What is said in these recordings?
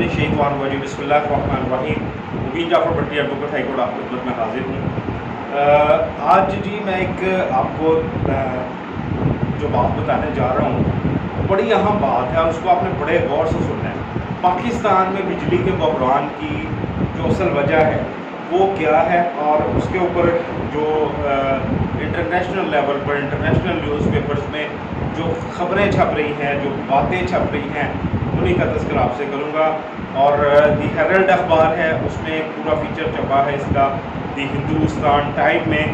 मिनश्शैतानिर्रजीम बिस्मिल्लाहिर्रहमानिर्रहीम। मुबीन जाफर भट्टी advocate high court आपकी खिदमत में हाजिर हूँ। आज जी मैं एक आपको जो बात बताने जा रहा हूँ बड़ी अहम बात है और उसको आपने बड़े गौर से सुनना है। पाकिस्तान में बिजली के बहरान की जो असल वजह है वो क्या है और उसके ऊपर जो इंटरनेशनल लेवल पर इंटरनेशनल न्यूज़पेपर्स में जो खबरें छप रही हैं, जो बातें छप रही हैं, उन्हीं का तज़किरा आपसे करूँगा। और दी हेरल्ड अखबार है, उसमें एक पूरा फीचर छपा है इसका। दी हिंदुस्तान टाइम में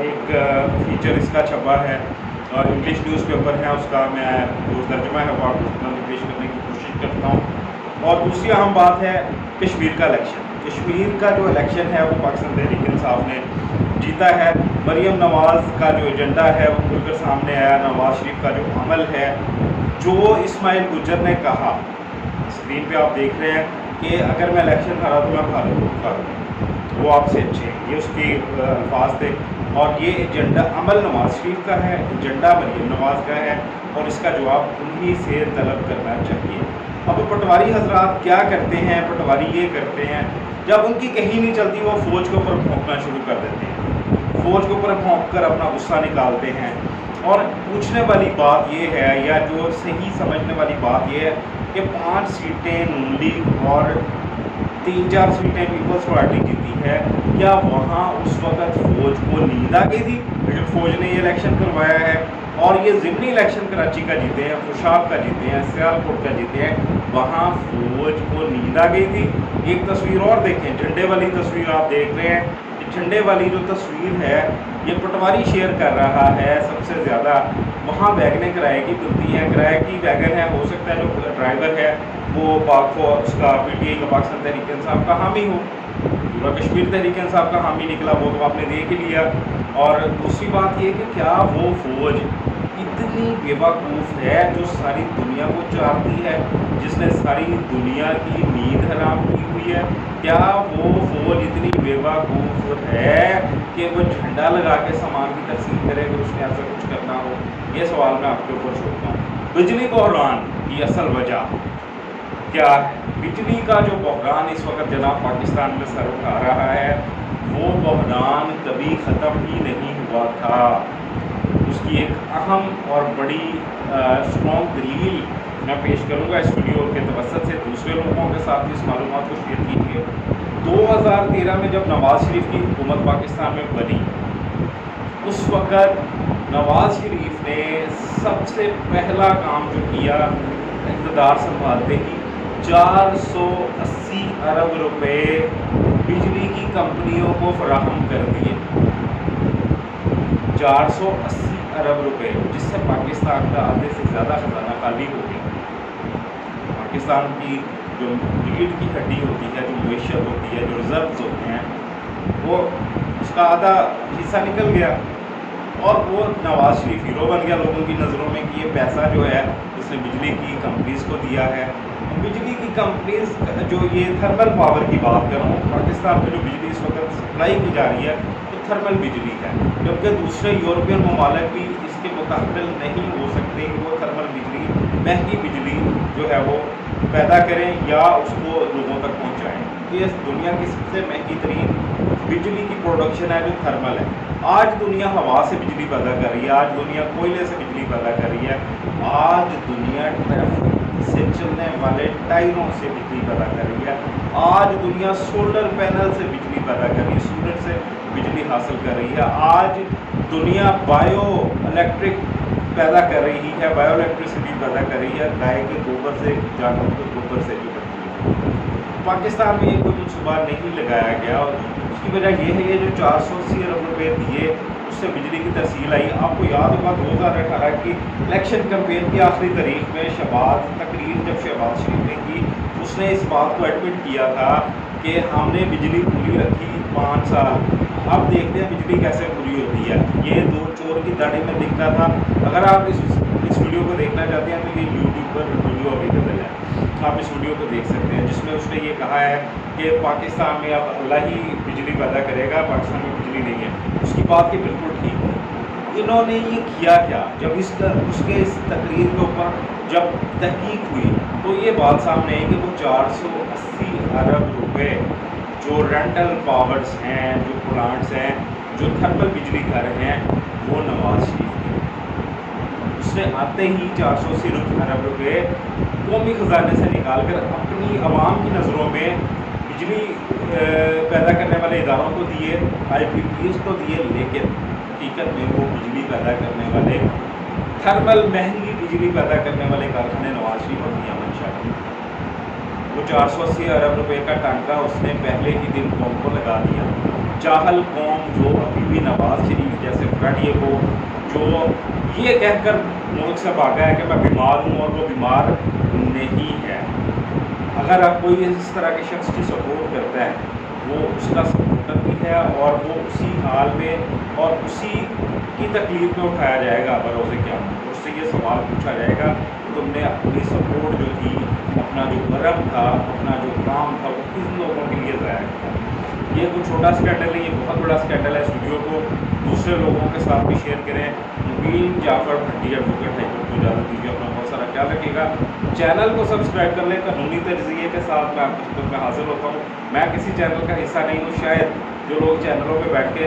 एक फीचर इसका छपा है। इंग्लिश न्यूज़पेपर है, उसका मैं जो तर्जुमा है वो आपको पेश करने की कोशिश करता हूँ। और दूसरी अहम बात है कश्मीर का इलेक्शन। कश्मीर का जो इलेक्शन है वो पाकिस्तान तहरीक इंसाफ ने जीता है। मरीम नवाज़ का जो एजेंडा है वो खुलकर सामने आया। नवाज़ शरीफ का जो अमल है, जो इस्माइल गुजर ने कहा, स्क्रीन पे आप देख रहे हैं कि अगर मैं इलेक्शन हारा तो मैं भारत को करूँ, वो आपसे अच्छे हैं, ये उसके अल्फाज थे। और ये एजेंडा अमल नवाज़ शरीफ का है, एजेंडा मरीम नवाज़ का है और इसका जवाब उन्हीं से तलब करना चाहिए। अब पटवारी हजरात क्या करते हैं, पटवारी ये करते हैं जब उनकी कहीं नहीं चलती वो फ़ौज के ऊपर भौंकना शुरू कर देते हैं, फ़ौज के ऊपर भौंक कर अपना गुस्सा निकालते हैं। और पूछने वाली बात ये है, या जो सही समझने वाली बात ये है कि 5 सीटें नून लीग और 3-4 सीटें पीपल्स पार्टी जीती है। क्या वहाँ उस वक़्त फ़ौज को नींद आ गई थी जब फ़ौज ने ये इलेक्शन करवाया है? और ये ज़िमनी इलेक्शन कराची का जीते हैं, खुशाब का जीते हैं, सियालकोट का जीते हैं, वहाँ फ़ौज को नींद आ गई थी। एक तस्वीर और देखें, झंडे वाली तस्वीर आप देख रहे हैं। झंडे वाली जो तस्वीर है ये पटवारी शेयर कर रहा है सबसे ज़्यादा। वहाँ वैगनें किराए की मिलती हैं, किराए की वैगन है, हो सकता है जो ड्राइवर है वो उसका PTI का पाकिस्तान तहरीक इंसाफ का हामी हो, पूरा कश्मीर तहरीक इंसाफ का हामी निकला, वो तो आपने देख ही लिया। और दूसरी बात ये कि क्या वो फ़ौज इतनी बेवकूफ़ है जो सारी दुनिया को चाहती है, जिसने सारी दुनिया की नींद हराम की हुई है? क्या वो फ़ौज इतनी बेवकूफ़ है कि वो झंडा लगा के सामान की तकसीम करे अगर उसने ऐसा कुछ करना हो? ये सवाल मैं आपके ऊपर छोड़ता हूँ। बिजली बहरान की असल वजह क्या है? बिजली का जो बहरान इस वक्त जनाब पाकिस्तान में सर उठा रहा है, वो बहरान कभी ख़त्म ही नहीं हुआ था। उसकी एक अहम और बड़ी स्ट्रॉन्ग दलील मैं पेश करूंगा इस वीडियो के तवस्सुत से। दूसरे लोगों के साथ इस मालूमात को शेयर कीजिए। 2013 में जब नवाज़ शरीफ की हुकूमत पाकिस्तान में बनी, उस वक़्त नवाज़ शरीफ ने सबसे पहला काम जो किया इक़्तिदार संभालते ही 480 अरब रुपए बिजली की कंपनियों को फराहम कर दिए। 480 अरब रुपए, जिससे पाकिस्तान का आधे से ज़्यादा खजाना खाली हो गया। पाकिस्तान की जो रीढ़ की हड्डी होती है, जो मईशत होती है, जो रिजर्व्स होते हैं, वो उसका आधा हिस्सा निकल गया और वो नवाज़ शरीफ हीरो बन गया लोगों की नज़रों में कि ये पैसा जो है उसने बिजली की कंपनीज़ को दिया है। बिजली की कंपनीज़ जो ये थर्मल पावर की बात कर रहा हूँ, पाकिस्तान में जो बिजली इस वक्त सप्लाई की जा रही है तो थर्मल बिजली है, जबकि दूसरे यूरोपियन ममालिक भी इसके मुकाबले नहीं हो सकते कि वो थर्मल बिजली, महंगी बिजली जो है वो पैदा करें या उसको लोगों तक पहुँचाएँ। तो ये दुनिया की सबसे महंगी तरीन बिजली की प्रोडक्शन है जो थर्मल है। आज दुनिया हवा से बिजली पैदा कर रही है, आज दुनिया कोयले से बिजली पैदा कर रही है, आज दुनिया ट्रैफिक से चलने वाले टायरों से बिजली पैदा कर रही है, आज दुनिया सोलर पैनल से बिजली पैदा कर रही है, सूरज से बिजली हासिल कर रही है, आज दुनिया बायो इलेक्ट्रिक पैदा कर रही है, बायो इलेक्ट्रिसिटी पैदा कर रही है गाय के गोबर से, जानवरों के गोबर से जो बनती है। पाकिस्तान में ये कोई मनसूबा नहीं लगाया गया और उसकी वजह ये है, ये जो 480 अरब रुपये दिए उससे बिजली की तरसील आई। आपको याद होगा 2018 की इलेक्शन कैंपेन की आखिरी तारीख में शहबाज तकरीर जब शहबाज शरीफ ने की, उसने इस बात को एडमिट किया था कि हमने बिजली पूरी रखी 5 साल, अब देखते हैं बिजली कैसे पूरी होती है। ये दो चोर की दाढ़ी में दिखता था। अगर आप इस वीडियो को देखना चाहते हैं तो ये यूट्यूब पर वीडियो अवेलेबल है, आप इस वीडियो को देख सकते हैं, जिसमें उसने ये कहा है कि पाकिस्तान में अब अल्लाह ही बिजली पैदा करेगा, पाकिस्तान में बिजली नहीं है। उसकी बात की बिल्कुल ठीक है। इन्होंने ये किया क्या? जब उसके इस तकरीर के ऊपर जब तहकीक हुई तो ये बात सामने आई कि वो 480 अरब रुपए जो रेंटल पावर्स हैं, जो प्लांट्स हैं, जो थर्मल बिजली घर हैं, वो नवाज शरीफ के। उसने आते ही 480 अरब रुपए कौमी ख़जाने से निकाल कर अपनी आवाम की नज़रों में बिजली पैदा करने वाले इदारों को दिए, IPPs को दिए, लेकिन हकीकत में वो बिजली पैदा करने वाले थर्मल महंगी बिजली पैदा करने वाले कारखाने नवाज शरीफ और मियां मंशा के। वो 480 अरब रुपए का टांका उसने पहले ही दिन कौम को लगा दिया। चाहल कौम जो अभी भी नवाज शरीफ जैसे फ्रडिए को जो ये कहकर मुल्क से भागा है कि मैं बीमार हूँ, और वो बीमार नहीं है। अगर आप कोई इस तरह के शख्स की सपोर्ट करता है, वो उसका सपोर्टर भी है और वो उसी हाल में और उसी की तकलीफ में उठाया जाएगा बरोज़े क़यामत। उससे ये सवाल पूछा जाएगा कि तुमने अपनी सपोर्ट जो थी, अपना जो कर्म था, अपना जो काम था, वो किन लोगों के लिए ज़ाया किया। ये कोई छोटा स्कैंडल है, ये बहुत बड़ा स्कैंडल है। इस वीडियो को दूसरे लोगों के साथ भी शेयर करें। मुबीन जाफ़र भट्टी एडवोकेट हाईकोर्ट को इजाज़त दीजिए। अपना बहुत सारा ख्याल रखिएगा। चैनल को सब्सक्राइब कर लें। कानूनी तजज़िये के साथ मैं आपकी खिदमत में हाजिर होता हूँ। मैं किसी चैनल का हिस्सा नहीं हूँ। शायद जो लोग चैनलों पे बैठ के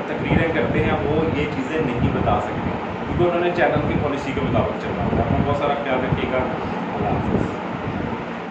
तकरीरें करते हैं वो ये चीज़ें नहीं बता सकते, क्योंकि उन्होंने चैनल की पॉलिसी के मुताबिक चलना होता है। अपना बहुत सारा ख्याल रखिएगा। अल्लाह हाफ़िज़।